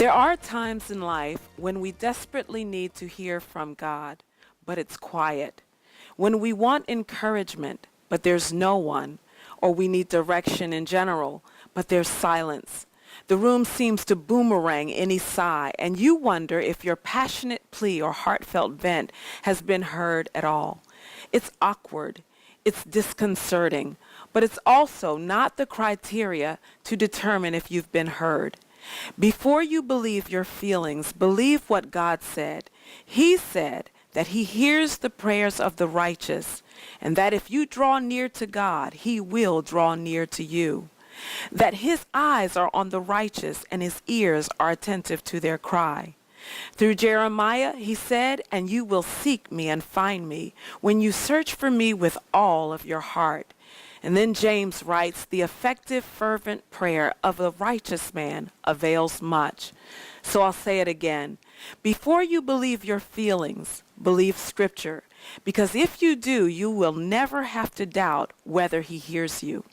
There are times in life when we desperately need to hear from God, but it's quiet. When we want encouragement, but there's no one, or we need direction in general, but there's silence. The room seems to boomerang any sigh, and you wonder if your passionate plea or heartfelt vent has been heard at all. It's awkward. It's disconcerting, but it's also not the criteria to determine if you've been heard. Before you believe your feelings, believe what God said. He said that He hears the prayers of the righteous, and that if you draw near to God, He will draw near to you. That His eyes are on the righteous, and His ears are attentive to their cry. Through Jeremiah, He said, "And you will seek me and find me when you search for me with all of your heart." And then James writes, "The effective, fervent prayer of a righteous man avails much." So I'll say it again. Before you believe your feelings, believe Scripture. Because if you do, you will never have to doubt whether He hears you.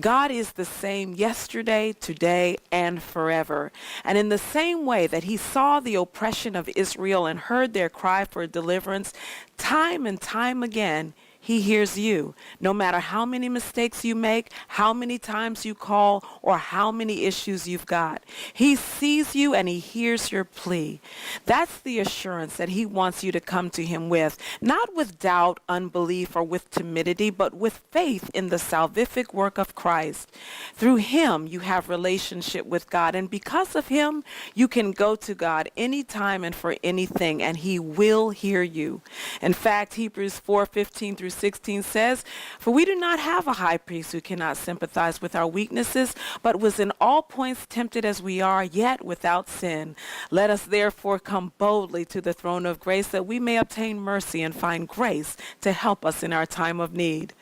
God is the same yesterday, today, and forever. And in the same way that He saw the oppression of Israel and heard their cry for deliverance, time and time again, He hears you, no matter how many mistakes you make, how many times you call, or how many issues you've got. He sees you and He hears your plea. That's the assurance that He wants you to come to Him with, not with doubt, unbelief, or with timidity, but with faith in the salvific work of Christ. Through Him, you have relationship with God, and because of Him, you can go to God anytime and for anything, and He will hear you. In fact, Hebrews 4:15 through 16 says, "For we do not have a high priest who cannot sympathize with our weaknesses, but was in all points tempted as we are, yet without sin. Let us therefore come boldly to the throne of grace, that we may obtain mercy and find grace to help us in our time of need."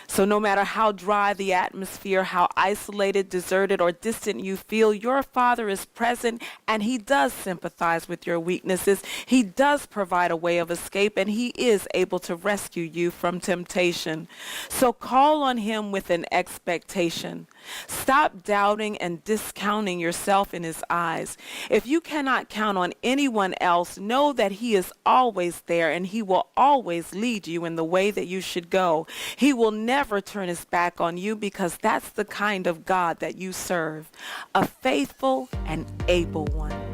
So no matter how dry the atmosphere, how isolated, deserted, or distant you feel, your Father is present, and He does sympathize with your weaknesses. He does provide a way of escape, and He is able to rescue you from temptation. So call on Him with an expectation. Stop doubting and discounting yourself in His eyes. If you cannot count on anyone else, know that He is always there, and He will always lead you in the way that you should go. He will never turn His back on you, because that's the kind of God that you serve, a faithful and able one.